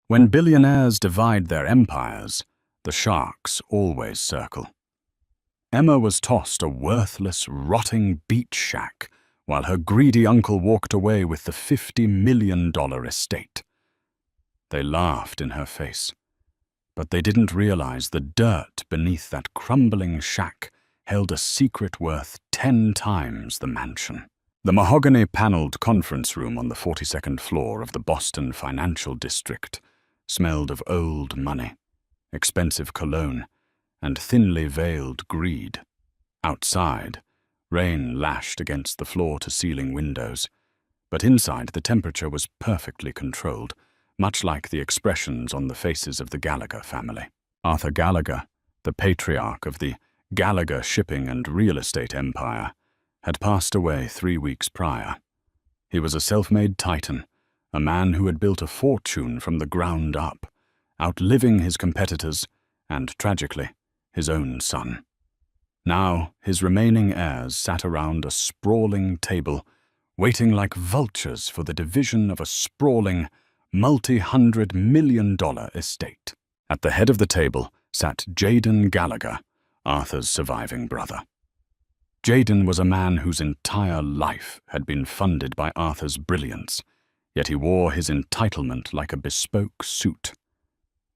When billionaires divide their empires, the sharks always circle. Emma was tossed a worthless, rotting beach shack while her greedy uncle walked away with the $50 million estate. They laughed in her face, but they didn't realize the dirt beneath that crumbling shack held a secret worth 10 times the mansion. The mahogany-paneled conference room on the 42nd floor of the Boston financial district smelled of old money, expensive cologne, and thinly veiled greed. Outside, rain lashed against the floor-to-ceiling windows, but inside the temperature was perfectly controlled, much like the expressions on the faces of the Gallagher family. Arthur Gallagher, the patriarch of the Gallagher shipping and real estate empire, had passed away 3 weeks prior. He was a self-made titan, a man who had built a fortune from the ground up, outliving his competitors and, tragically, his own son. Now, his remaining heirs sat around a sprawling table, waiting like vultures for the division of a sprawling, multi-hundred-million-dollar estate. At the head of the table sat Jaden Gallagher, Arthur's surviving brother. Jaden was a man whose entire life had been funded by Arthur's brilliance, yet he wore his entitlement like a bespoke suit.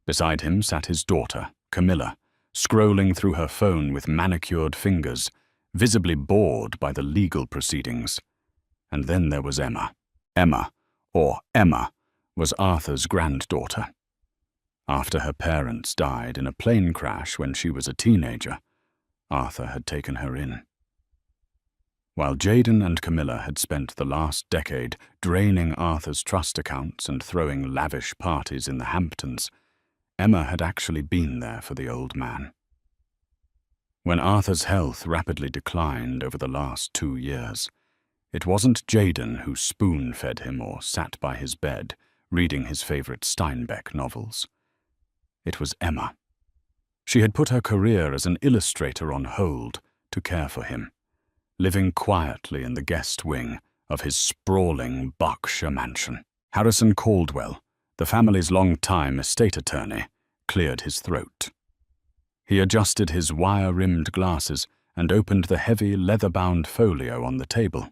Beside him sat his daughter, Camilla, scrolling through her phone with manicured fingers, visibly bored by the legal proceedings. And then there was Emma. Emma was Arthur's granddaughter. After her parents died in a plane crash when she was a teenager, Arthur had taken her in. While Jaden and Camilla had spent the last decade draining Arthur's trust accounts and throwing lavish parties in the Hamptons, Emma had actually been there for the old man. When Arthur's health rapidly declined over the last 2 years, it wasn't Jaden who spoon-fed him or sat by his bed, reading his favorite Steinbeck novels. It was Emma. She had put her career as an illustrator on hold to care for him, living quietly in the guest wing of his sprawling Berkshire mansion. Harrison Caldwell, the family's long-time estate attorney, cleared his throat. He adjusted his wire-rimmed glasses and opened the heavy leather-bound folio on the table.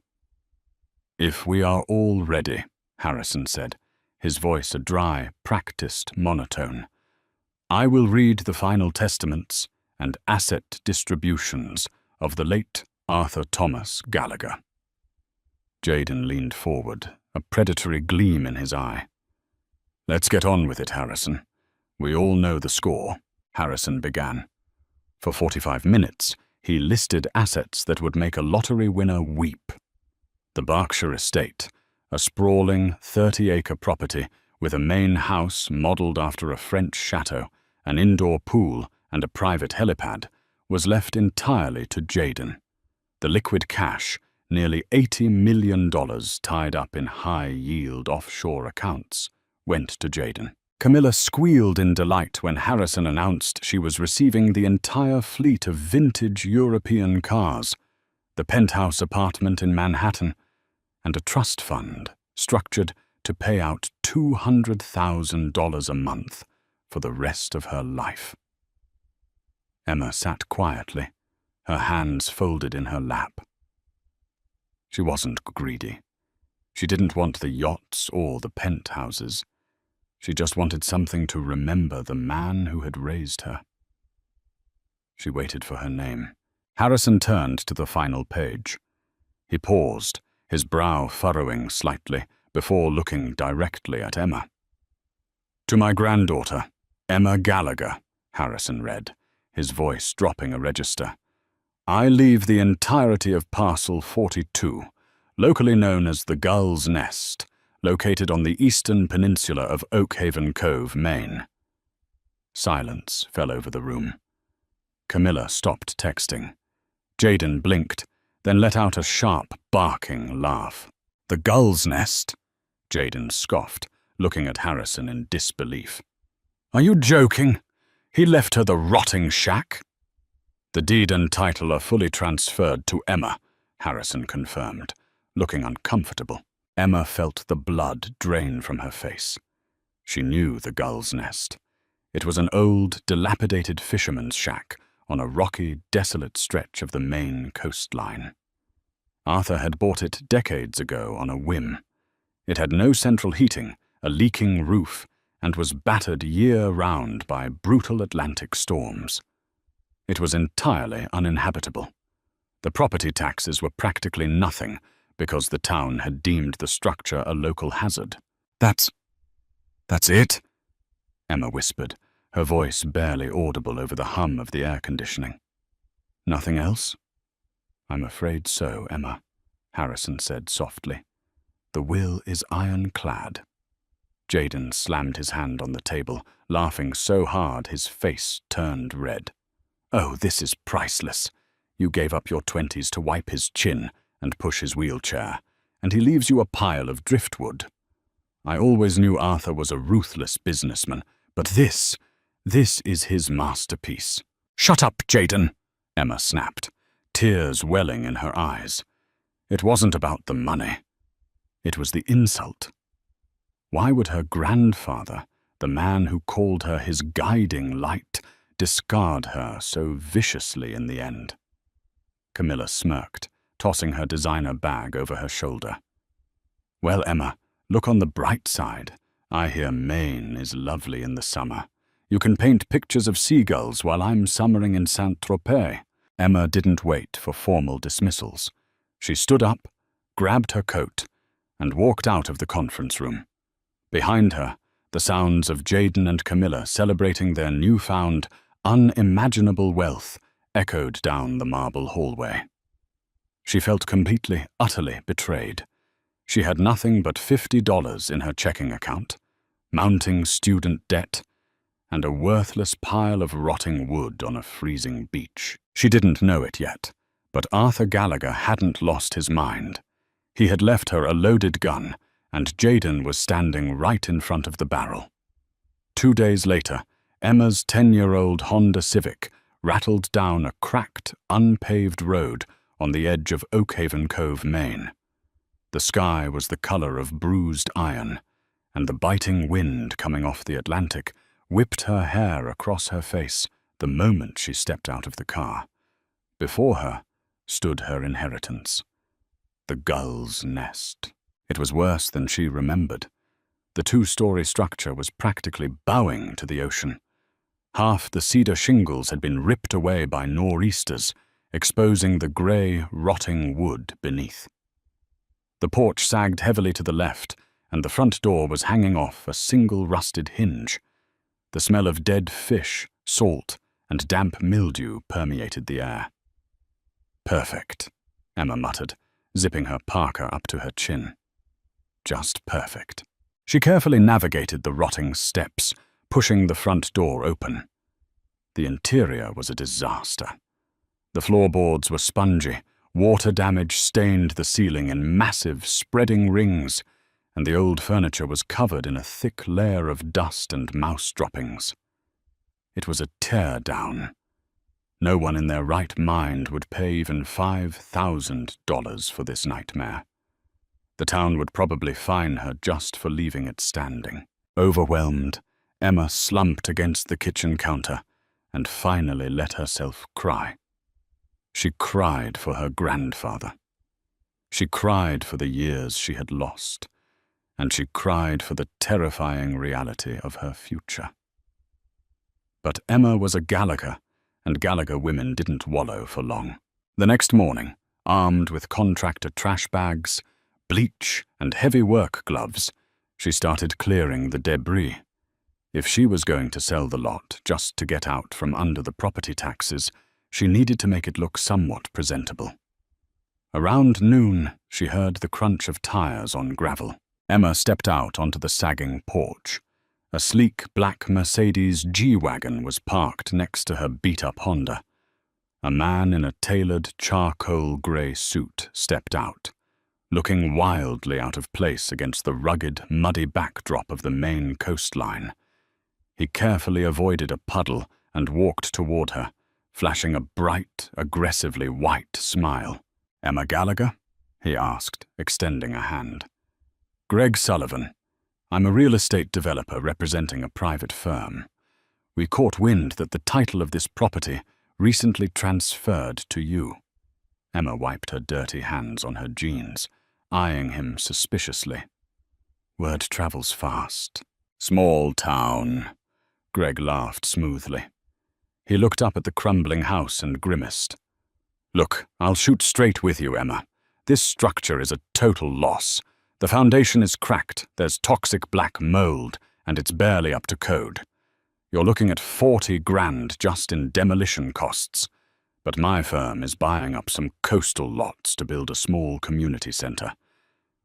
"If we are all ready," Harrison said, his voice a dry, practiced monotone, "I will read the final testaments and asset distributions of the late Arthur Thomas Gallagher." Jaden leaned forward, a predatory gleam in his eye. "Let's get on with it, Harrison. We all know the score," Harrison began. For 45 minutes, he listed assets that would make a lottery winner weep. The Berkshire estate, a sprawling 30-acre property with a main house modeled after a French chateau, an indoor pool, and a private helipad, was left entirely to Jaden. The liquid cash, nearly $80 million tied up in high-yield offshore accounts, went to Jaden. Camilla squealed in delight when Harrison announced she was receiving the entire fleet of vintage European cars, the penthouse apartment in Manhattan, and a trust fund structured to pay out $200,000 a month for the rest of her life. Emma sat quietly, her hands folded in her lap. She wasn't greedy. She didn't want the yachts or the penthouses. She just wanted something to remember the man who had raised her. She waited for her name. Harrison turned to the final page. He paused, his brow furrowing slightly, before looking directly at Emma. "To my granddaughter, Emma Gallagher," Harrison read, his voice dropping a register. "I leave the entirety of Parcel 42, locally known as the Gull's Nest, located on the eastern peninsula of Oakhaven Cove, Maine." Silence fell over the room. Camilla stopped texting. Jaden blinked, then let out a sharp, barking laugh. "The Gull's Nest?" Jaden scoffed, looking at Harrison in disbelief. "Are you joking? He left her the rotting shack?" "The deed and title are fully transferred to Emma," Harrison confirmed, looking uncomfortable. Emma felt the blood drain from her face. She knew the gull's nest. It was an old, dilapidated fisherman's shack on a rocky, desolate stretch of the Maine coastline. Arthur had bought it decades ago on a whim. It had no central heating, a leaking roof, and was battered year-round by brutal Atlantic storms. It was entirely uninhabitable. The property taxes were practically nothing because the town had deemed the structure a local hazard. That's it?" Emma whispered, her voice barely audible over the hum of the air conditioning. "Nothing else?" "I'm afraid so, Emma," Harrison said softly. "The will is ironclad." Jaden slammed his hand on the table, laughing so hard his face turned red. "Oh, this is priceless. You gave up your 20s to wipe his chin and push his wheelchair, and he leaves you a pile of driftwood. I always knew Arthur was a ruthless businessman, but this is his masterpiece." "Shut up, Jaden," Emma snapped, tears welling in her eyes. It wasn't about the money. It was the insult. Why would her grandfather, the man who called her his guiding light, discard her so viciously in the end? Camilla smirked, tossing her designer bag over her shoulder. "Well, Emma, look on the bright side. I hear Maine is lovely in the summer. You can paint pictures of seagulls while I'm summering in Saint-Tropez." Emma didn't wait for formal dismissals. She stood up, grabbed her coat, and walked out of the conference room. Behind her, the sounds of Jaden and Camilla celebrating their newfound, unimaginable wealth echoed down the marble hallway. She felt completely, utterly betrayed. She had nothing but $50 in her checking account, mounting student debt, and a worthless pile of rotting wood on a freezing beach. She didn't know it yet, but Arthur Gallagher hadn't lost his mind. He had left her a loaded gun, and Jaden was standing right in front of the barrel. 2 days later, Emma's 10-year-old Honda Civic rattled down a cracked, unpaved road on the edge of Oakhaven Cove, Maine. The sky was the color of bruised iron, and the biting wind coming off the Atlantic whipped her hair across her face the moment she stepped out of the car. Before her stood her inheritance, the gull's nest. It was worse than she remembered. The 2-story structure was practically bowing to the ocean. Half the cedar shingles had been ripped away by nor'easters, exposing the gray, rotting wood beneath. The porch sagged heavily to the left, and the front door was hanging off a single rusted hinge. The smell of dead fish, salt, and damp mildew permeated the air. "Perfect," Emma muttered, zipping her parka up to her chin. Just perfect. She carefully navigated the rotting steps, pushing the front door open. The interior was a disaster. The floorboards were spongy, water damage stained the ceiling in massive, spreading rings, and the old furniture was covered in a thick layer of dust and mouse droppings. It was a tear-down. No one in their right mind would pay even $5,000 for this nightmare. The town would probably fine her just for leaving it standing. Overwhelmed, Emma slumped against the kitchen counter and finally let herself cry. She cried for her grandfather. She cried for the years she had lost, and she cried for the terrifying reality of her future. But Emma was a Gallagher, and Gallagher women didn't wallow for long. The next morning, armed with contractor trash bags, bleach, and heavy work gloves, she started clearing the debris. If she was going to sell the lot just to get out from under the property taxes, she needed to make it look somewhat presentable. Around noon, she heard the crunch of tires on gravel. Emma stepped out onto the sagging porch. A sleek black Mercedes G-Wagon was parked next to her beat-up Honda. A man in a tailored charcoal grey suit stepped out, looking wildly out of place against the rugged, muddy backdrop of the Maine coastline. He carefully avoided a puddle and walked toward her, flashing a bright, aggressively white smile. "Emma Gallagher?" he asked, extending a hand. "Greg Sullivan. I'm a real estate developer representing a private firm. We caught wind that the title of this property recently transferred to you." Emma wiped her dirty hands on her jeans, eyeing him suspiciously. "Word travels fast." "Small town," Greg laughed smoothly. He looked up at the crumbling house and grimaced. "Look, I'll shoot straight with you, Emma. This structure is a total loss. The foundation is cracked, there's toxic black mold, and it's barely up to code. You're looking at 40 grand just in demolition costs. But my firm is buying up some coastal lots to build a small community center.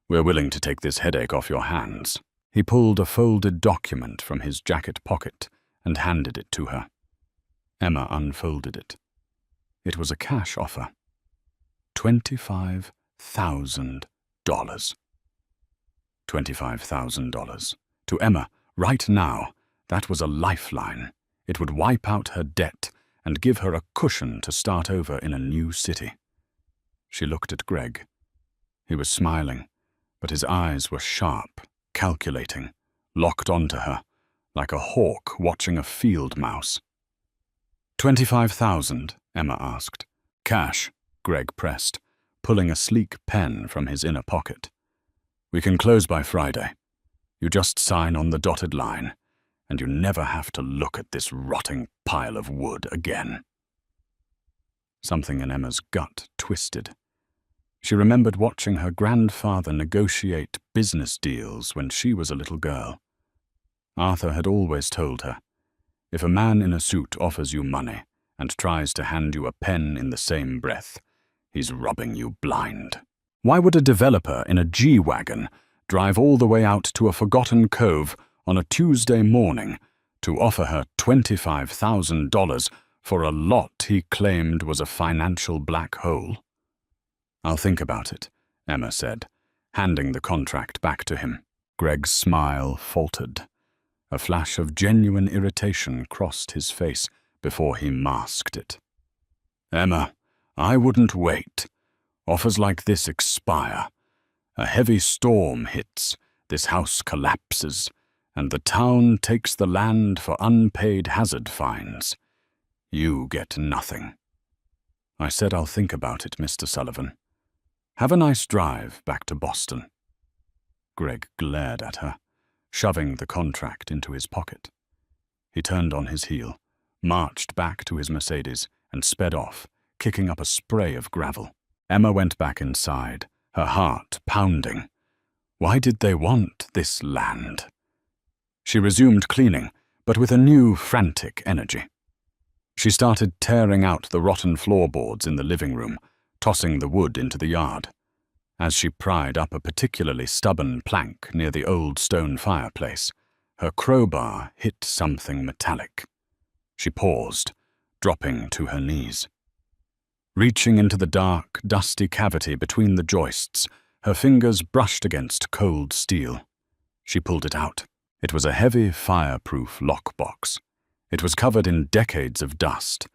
We're willing to take this headache off your hands." He pulled a folded document from his jacket pocket and handed it to her. Emma unfolded it. It was a cash offer. $25,000. $25,000. To Emma, right now, that was a lifeline. It would wipe out her debt and give her a cushion to start over in a new city. She looked at Greg. He was smiling, but his eyes were sharp, calculating, locked onto her, like a hawk watching a field mouse. "25,000, Emma asked. "Cash," Greg pressed, pulling a sleek pen from his inner pocket. "We can close by Friday. You just sign on the dotted line, and you never have to look at this rotting pile of wood again." Something in Emma's gut twisted. She remembered watching her grandfather negotiate business deals when she was a little girl. Arthur had always told her, if a man in a suit offers you money and tries to hand you a pen in the same breath, he's robbing you blind. Why would a developer in a G-Wagon drive all the way out to a forgotten cove on a Tuesday morning to offer her $25,000 for a lot he claimed was a financial black hole? "I'll think about it," Emma said, handing the contract back to him. Greg's smile faltered. A flash of genuine irritation crossed his face before he masked it. "Emma, I wouldn't wait. Offers like this expire. A heavy storm hits, this house collapses, and the town takes the land for unpaid hazard fines. You get nothing." "I said I'll think about it, Mr. Sullivan. Have a nice drive back to Boston." Greg glared at her, shoving the contract into his pocket. He turned on his heel, marched back to his Mercedes, and sped off, kicking up a spray of gravel. Emma went back inside, her heart pounding. Why did they want this land? She resumed cleaning, but with a new, frantic energy. She started tearing out the rotten floorboards in the living room, tossing the wood into the yard. As she pried up a particularly stubborn plank near the old stone fireplace, her crowbar hit something metallic. She paused, dropping to her knees. Reaching into the dark, dusty cavity between the joists, her fingers brushed against cold steel. She pulled it out. It was a heavy, fireproof lockbox. It was covered in decades of dust,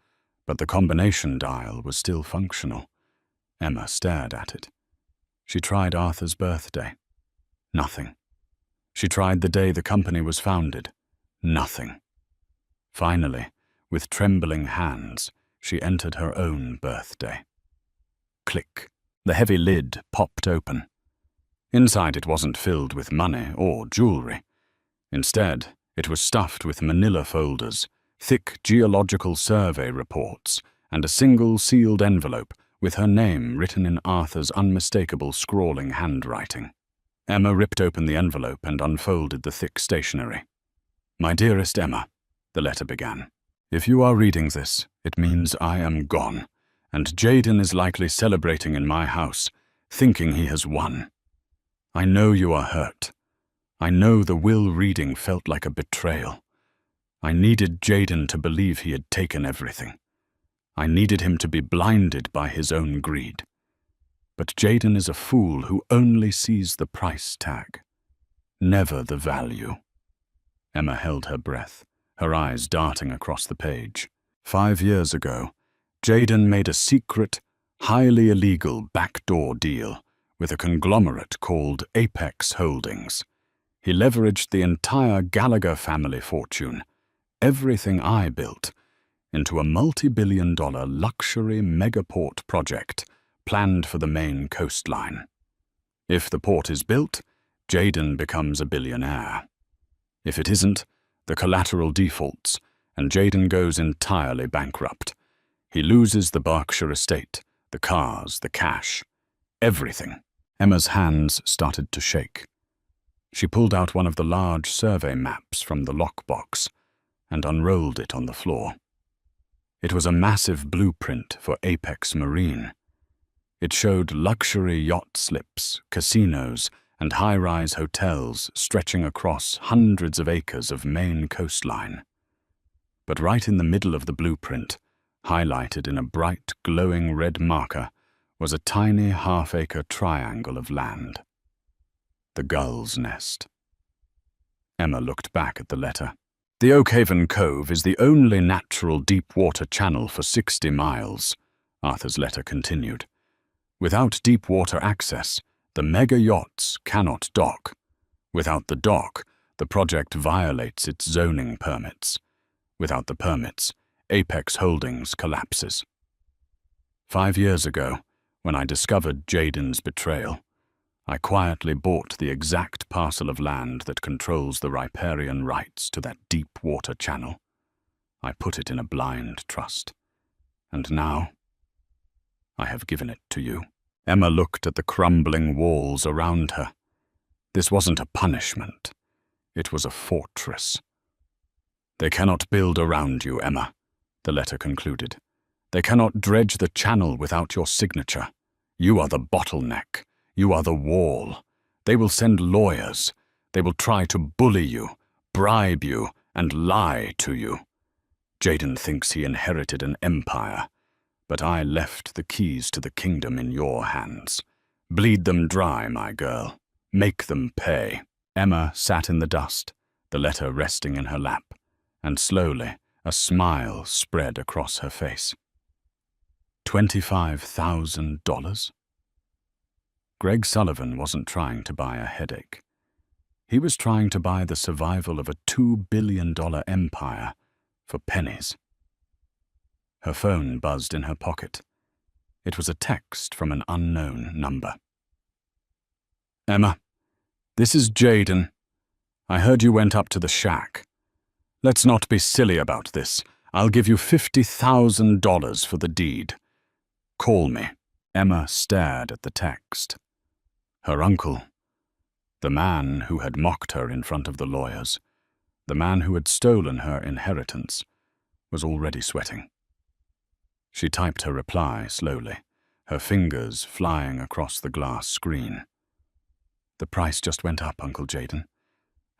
but the combination dial was still functional. Emma stared at it. She tried Arthur's birthday. Nothing. She tried the day the company was founded. Nothing. Finally, with trembling hands, she entered her own birthday. Click. The heavy lid popped open. Inside it wasn't filled with money or jewelry. Instead, it was stuffed with manila folders, thick geological survey reports, and a single sealed envelope with her name written in Arthur's unmistakable scrawling handwriting. Emma ripped open the envelope and unfolded the thick stationery. "My dearest Emma," the letter began. "If you are reading this, it means I am gone, and Jaden is likely celebrating in my house, thinking he has won. I know you are hurt. I know the will reading felt like a betrayal. I needed Jaden to believe he had taken everything. I needed him to be blinded by his own greed. But Jaden is a fool who only sees the price tag, never the value." Emma held her breath, her eyes darting across the page. 5 years ago, Jaden made a secret, highly illegal backdoor deal with a conglomerate called Apex Holdings. He leveraged the entire Gallagher family fortune, everything I built, into a multi-billion-dollar luxury megaport project planned for the Maine coastline. If the port is built, Jayden becomes a billionaire. If it isn't, the collateral defaults, and Jayden goes entirely bankrupt. He loses the Berkshire estate, the cars, the cash, everything. Emma's hands started to shake. She pulled out one of the large survey maps from the lockbox and unrolled it on the floor. It was a massive blueprint for Apex Marine. It showed luxury yacht slips, casinos, and high-rise hotels stretching across hundreds of acres of Maine coastline. But right in the middle of the blueprint, highlighted in a bright, glowing red marker, was a tiny half-acre triangle of land. The Gull's Nest. Emma looked back at the letter. The Oakhaven Cove is the only natural deep-water channel for 60 miles, Arthur's letter continued. Without deep-water access, the mega-yachts cannot dock. Without the dock, the project violates its zoning permits. Without the permits, Apex Holdings collapses. 5 years ago, when I discovered Jayden's betrayal, I quietly bought the exact parcel of land that controls the riparian rights to that deep-water channel. I put it in a blind trust. And now, I have given it to you. Emma looked at the crumbling walls around her. This wasn't a punishment. It was a fortress. They cannot build around you, Emma, the letter concluded. They cannot dredge the channel without your signature. You are the bottleneck. You are the wall. They will send lawyers. They will try to bully you, bribe you, and lie to you. Jayden thinks he inherited an empire, but I left the keys to the kingdom in your hands. Bleed them dry, my girl. Make them pay. Emma sat in the dust, the letter resting in her lap, and slowly a smile spread across her face. $25,000? Greg Sullivan wasn't trying to buy a headache. He was trying to buy the survival of a $2 billion empire for pennies. Her phone buzzed in her pocket. It was a text from an unknown number. Emma, this is Jayden. I heard you went up to the shack. Let's not be silly about this. I'll give you $50,000 for the deed. Call me. Emma stared at the text. Her uncle, the man who had mocked her in front of the lawyers, the man who had stolen her inheritance, was already sweating. She typed her reply slowly, her fingers flying across the glass screen. The price just went up, Uncle Jayden,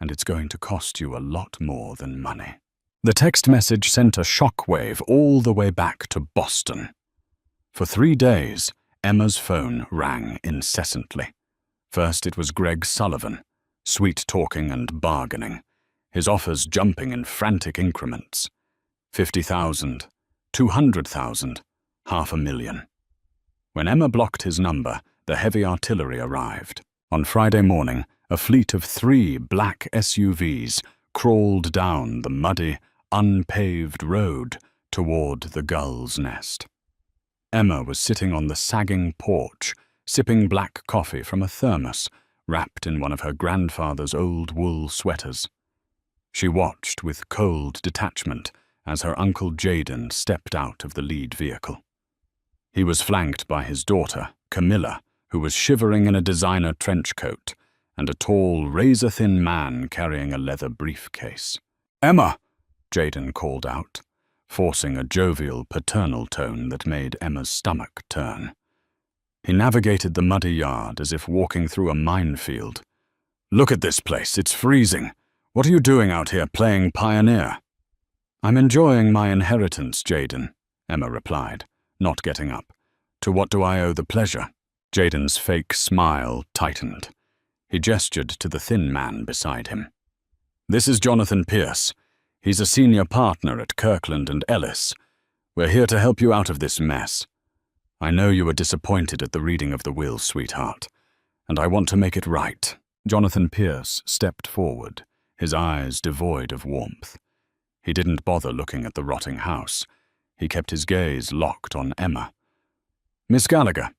and it's going to cost you a lot more than money. The text message sent a shockwave all the way back to Boston. For 3 days, Emma's phone rang incessantly. First it was Greg Sullivan, sweet-talking and bargaining, his offers jumping in frantic increments. 50,000, 200,000, $500,000. When Emma blocked his number, the heavy artillery arrived. On Friday morning, a fleet of 3 black SUVs crawled down the muddy, unpaved road toward the Gull's Nest. Emma was sitting on the sagging porch, sipping black coffee from a thermos wrapped in one of her grandfather's old wool sweaters. She watched with cold detachment as her Uncle Jayden stepped out of the lead vehicle. He was flanked by his daughter, Camilla, who was shivering in a designer trench coat, and a tall, razor-thin man carrying a leather briefcase. "Emma!" Jayden called out, forcing a jovial, paternal tone that made Emma's stomach turn. He navigated the muddy yard as if walking through a minefield. "Look at this place, it's freezing. What are you doing out here playing pioneer?" "I'm enjoying my inheritance, Jayden," Emma replied, not getting up. "To what do I owe the pleasure?" Jayden's fake smile tightened. He gestured to the thin man beside him. "This is Jonathan Pierce. He's a senior partner at Kirkland & Ellis. We're here to help you out of this mess. I know you were disappointed at the reading of the will, sweetheart, and I want to make it right. Jonathan Pierce stepped forward, his eyes devoid of warmth. He didn't bother looking at the rotting house. He kept his gaze locked on Emma. "Miss Gallagher,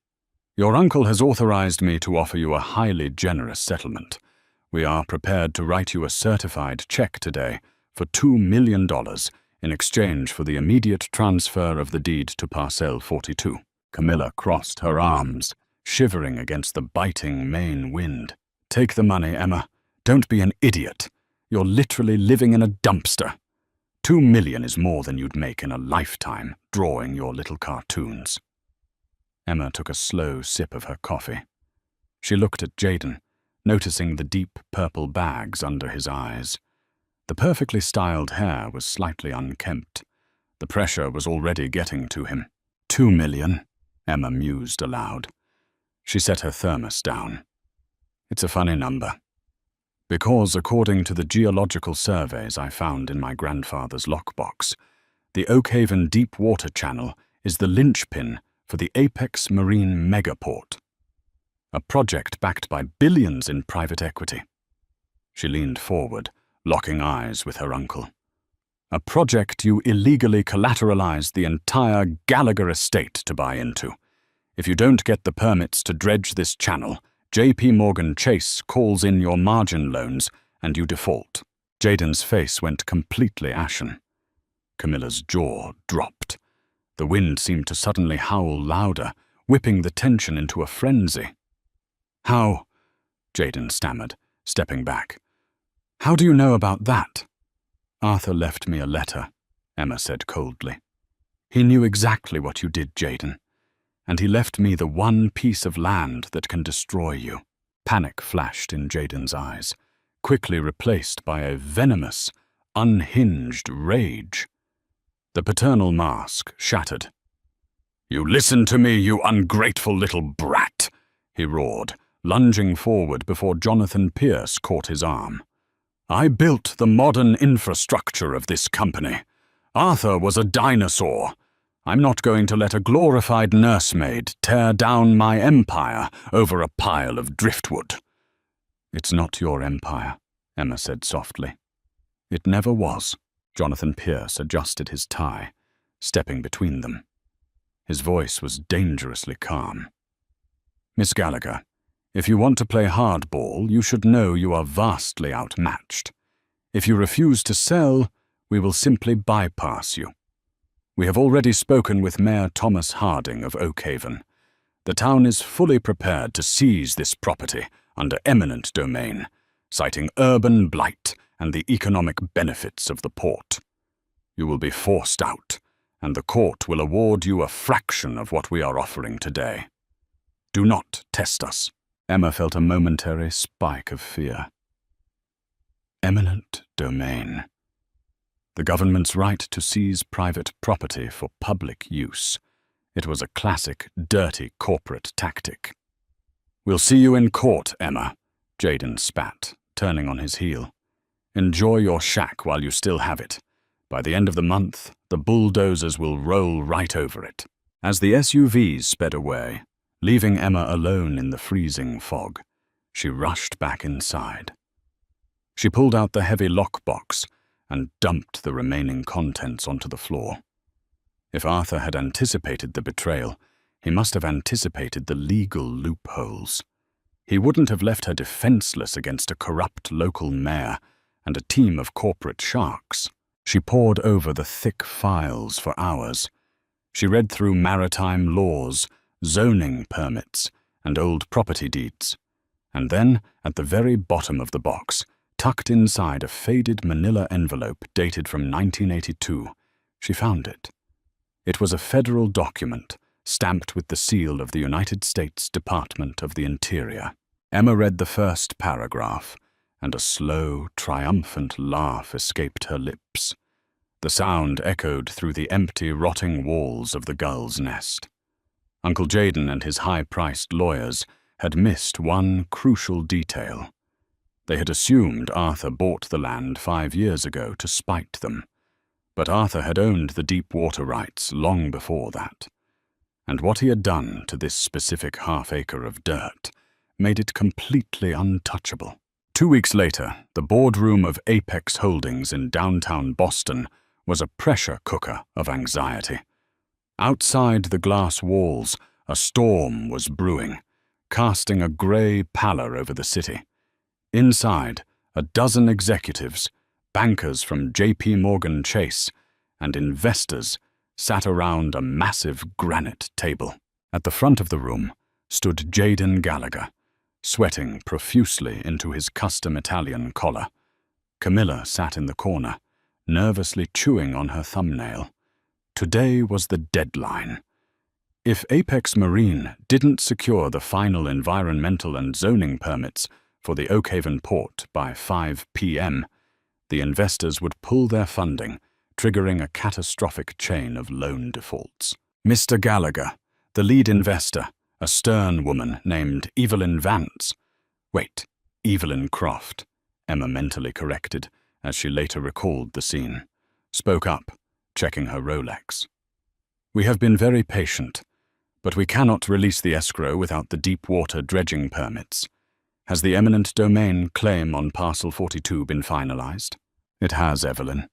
your uncle has authorized me to offer you a highly generous settlement. We are prepared to write you a certified check today for $2 million in exchange for the immediate transfer of the deed to Parcel 42. Camilla crossed her arms, shivering against the biting Maine wind. "Take the money, Emma. Don't be an idiot. You're literally living in a dumpster. $2 million is more than you'd make in a lifetime drawing your little cartoons." Emma took a slow sip of her coffee. She looked at Jaden, noticing the deep purple bags under his eyes. The perfectly styled hair was slightly unkempt. The pressure was already getting to him. $2 million, Emma mused aloud. She set her thermos down. It's a funny number. Because, according to the geological surveys I found in my grandfather's lockbox, the Oakhaven Deep Water Channel is the linchpin for the Apex Marine Megaport, a project backed by billions in private equity. She leaned forward, locking eyes with her uncle. A project you illegally collateralized the entire Gallagher estate to buy into. If you don't get the permits to dredge this channel, J.P. Morgan Chase calls in your margin loans and you default. Jaden's face went completely ashen. Camilla's jaw dropped. The wind seemed to suddenly howl louder, whipping the tension into a frenzy. "How?" Jaden stammered, stepping back. "How do you know about that?" "Arthur left me a letter," Emma said coldly. "He knew exactly what you did, Jaden. And he left me the one piece of land that can destroy you." Panic flashed in Jaden's eyes, quickly replaced by a venomous, unhinged rage. The paternal mask shattered. "You listen to me, you ungrateful little brat," he roared, lunging forward before Jonathan Pierce caught his arm. "I built the modern infrastructure of this company. Arthur was a dinosaur. I'm not going to let a glorified nursemaid tear down my empire over a pile of driftwood." "It's not your empire," Emma said softly. "It never was." Jonathan Pierce adjusted his tie, stepping between them. His voice was dangerously calm. "Miss Gallagher, if you want to play hardball, you should know you are vastly outmatched. If you refuse to sell, we will simply bypass you. We have already spoken with Mayor Thomas Harding of Oakhaven. The town is fully prepared to seize this property under eminent domain, citing urban blight and the economic benefits of the port. You will be forced out, and the court will award you a fraction of what we are offering today. Do not test us." Emma felt a momentary spike of fear. Eminent domain. The government's right to seize private property for public use. It was a classic, dirty corporate tactic. "We'll see you in court, Emma," Jaden spat, turning on his heel. "Enjoy your shack while you still have it. By the end of the month, the bulldozers will roll right over it." As the SUVs sped away, leaving Emma alone in the freezing fog, she rushed back inside. She pulled out the heavy lockbox and dumped the remaining contents onto the floor. If Arthur had anticipated the betrayal, he must have anticipated the legal loopholes. He wouldn't have left her defenseless against a corrupt local mayor and a team of corporate sharks. She pored over the thick files for hours. She read through maritime laws, zoning permits, and old property deeds. And then, at the very bottom of the box, tucked inside a faded manila envelope dated from 1982, she found it. It was a federal document, stamped with the seal of the United States Department of the Interior. Emma read the first paragraph, and a slow, triumphant laugh escaped her lips. The sound echoed through the empty, rotting walls of the gull's nest. Uncle Jaden and his high-priced lawyers had missed one crucial detail. They had assumed Arthur bought the land 5 years ago to spite them. But Arthur had owned the deep water rights long before that. And what he had done to this specific half-acre of dirt made it completely untouchable. 2 weeks later, the boardroom of Apex Holdings in downtown Boston was a pressure cooker of anxiety. Outside the glass walls, a storm was brewing, casting a grey pallor over the city. Inside, a dozen executives, bankers from J.P. Morgan Chase, and investors sat around a massive granite table. At the front of the room stood Jayden Gallagher, sweating profusely into his custom Italian collar. Camilla sat in the corner, nervously chewing on her thumbnail. Today was the deadline. If Apex Marine didn't secure the final environmental and zoning permits for the Oakhaven port by 5 p.m., the investors would pull their funding, triggering a catastrophic chain of loan defaults. Mr. Gallagher, the lead investor, a stern woman named Evelyn Vance. Wait, Evelyn Croft, Emma mentally corrected as she later recalled the scene, spoke up, checking her Rolex. We have been very patient, but we cannot release the escrow without the deep water dredging permits. Has the eminent domain claim on Parcel 42 been finalized? It has, Evelyn.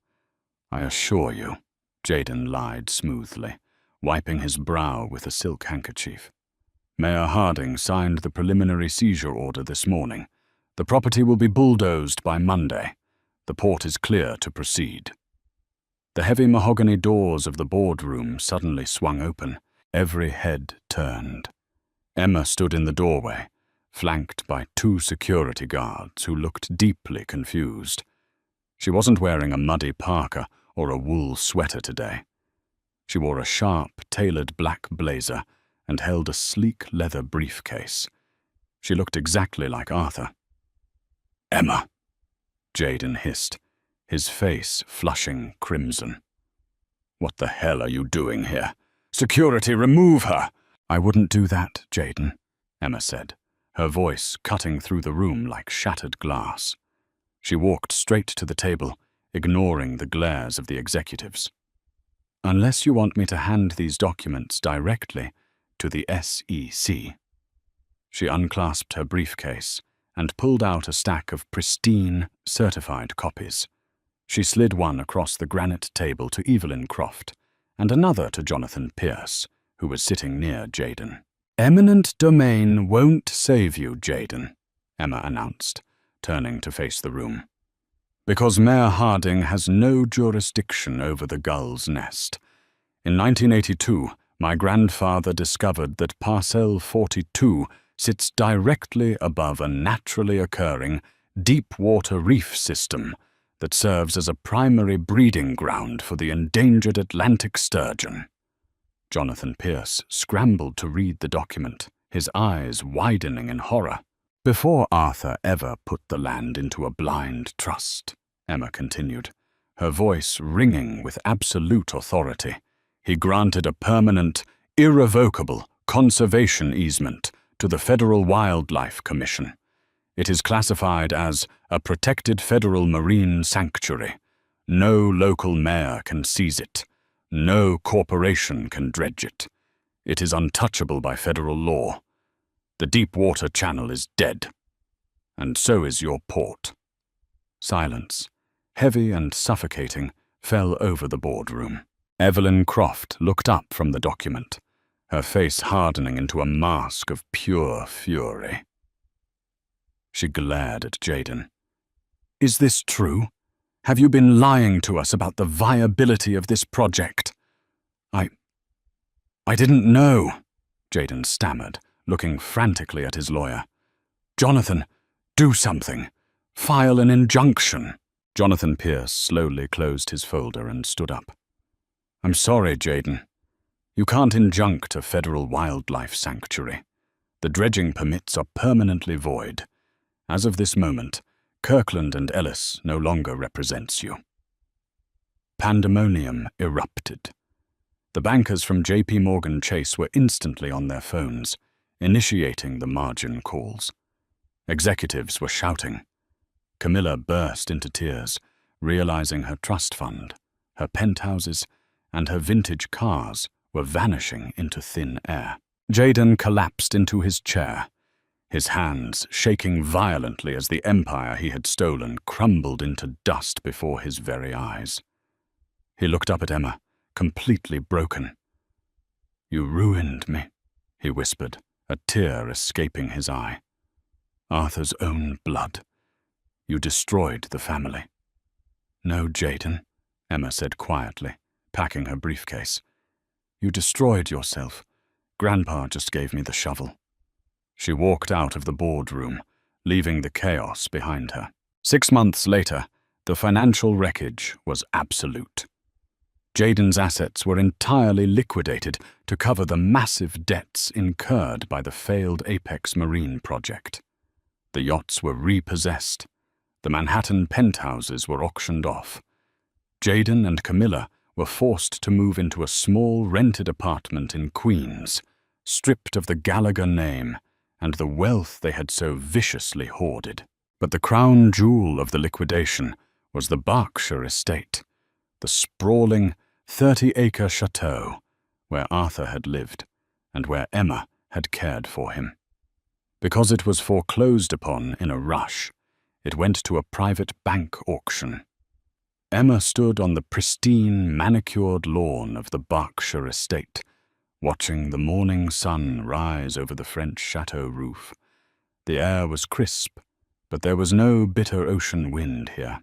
I assure you, Jayden lied smoothly, wiping his brow with a silk handkerchief. Mayor Harding signed the preliminary seizure order this morning. The property will be bulldozed by Monday. The port is clear to proceed. The heavy mahogany doors of the boardroom suddenly swung open. Every head turned. Emma stood in the doorway, flanked by 2 security guards who looked deeply confused. She wasn't wearing a muddy parka or a wool sweater today. She wore a sharp, tailored black blazer and held a sleek leather briefcase. She looked exactly like Arthur. "Emma," Jayden hissed, his face flushing crimson. "What the hell are you doing here? Security, remove her!" "I wouldn't do that, Jayden," Emma said, her voice cutting through the room like shattered glass. She walked straight to the table, ignoring the glares of the executives. "Unless you want me to hand these documents directly to the SEC." She unclasped her briefcase and pulled out a stack of pristine, certified copies. She slid one across the granite table to Evelyn Croft and another to Jonathan Pierce, who was sitting near Jayden. "Eminent domain won't save you, Jayden," Emma announced, turning to face the room. "Because Mayor Harding has no jurisdiction over the Gull's Nest. In 1982, my grandfather discovered that Parcel 42 sits directly above a naturally occurring deep-water reef system that serves as a primary breeding ground for the endangered Atlantic sturgeon." Jonathan Pierce scrambled to read the document, his eyes widening in horror. "Before Arthur ever put the land into a blind trust," Emma continued, her voice ringing with absolute authority, "he granted a permanent, irrevocable conservation easement to the Federal Wildlife Commission. It is classified as a protected federal marine sanctuary. No local mayor can seize it. No corporation can dredge it. It is untouchable by federal law. The deep water channel is dead. And so is your port." Silence, heavy and suffocating, fell over the boardroom. Evelyn Croft looked up from the document, her face hardening into a mask of pure fury. She glared at Jayden. "Is this true? Have you been lying to us about the viability of this project?" I didn't know," Jayden stammered, looking frantically at his lawyer. "Jonathan, do something. File an injunction." Jonathan Pierce slowly closed his folder and stood up. "I'm sorry, Jayden. You can't injunct a federal wildlife sanctuary. The dredging permits are permanently void. As of this moment, Kirkland and Ellis no longer represents you." Pandemonium erupted. The bankers from J.P. Morgan Chase were instantly on their phones, initiating the margin calls. Executives were shouting. Camilla burst into tears, realizing her trust fund, her penthouses, and her vintage cars were vanishing into thin air. Jayden collapsed into his chair. his hands shaking violently as the empire he had stolen crumbled into dust before his very eyes. He looked up at Emma, completely broken. "You ruined me," he whispered, a tear escaping his eye. "Arthur's own blood. You destroyed the family." "No, Jaden," Emma said quietly, packing her briefcase. "You destroyed yourself. Grandpa just gave me the shovel." She walked out of the boardroom, leaving the chaos behind her. 6 months later, the financial wreckage was absolute. Jaden's assets were entirely liquidated to cover the massive debts incurred by the failed Apex Marine project. The yachts were repossessed. The Manhattan penthouses were auctioned off. Jaden and Camilla were forced to move into a small rented apartment in Queens, stripped of the Gallagher name and the wealth they had so viciously hoarded. But the crown jewel of the liquidation was the Berkshire estate, the sprawling 30-acre chateau where Arthur had lived and where Emma had cared for him. Because it was foreclosed upon in a rush, it went to a private bank auction. Emma stood on the pristine, manicured lawn of the Berkshire estate, watching the morning sun rise over the French chateau roof. The air was crisp, but there was no bitter ocean wind here.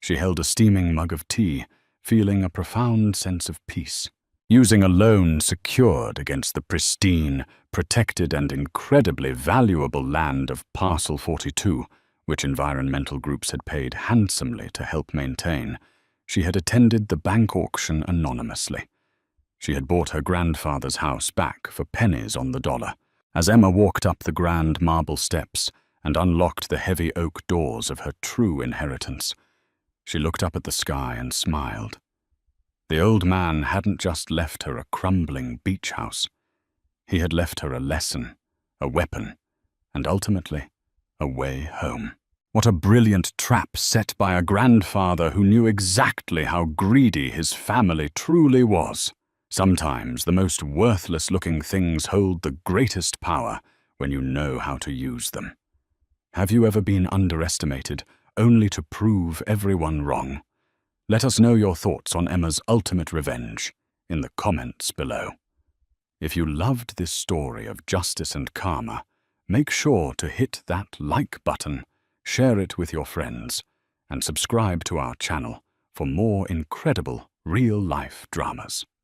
She held a steaming mug of tea, feeling a profound sense of peace. Using a loan secured against the pristine, protected and incredibly valuable land of Parcel 42, which environmental groups had paid handsomely to help maintain, she had attended the bank auction anonymously. She had bought her grandfather's house back for pennies on the dollar. As Emma walked up the grand marble steps and unlocked the heavy oak doors of her true inheritance, she looked up at the sky and smiled. The old man hadn't just left her a crumbling beach house. He had left her a lesson, a weapon, and ultimately, a way home. What a brilliant trap set by a grandfather who knew exactly how greedy his family truly was. Sometimes the most worthless-looking things hold the greatest power when you know how to use them. Have you ever been underestimated only to prove everyone wrong? Let us know your thoughts on Emma's ultimate revenge in the comments below. If you loved this story of justice and karma, make sure to hit that like button, share it with your friends, and subscribe to our channel for more incredible real-life dramas.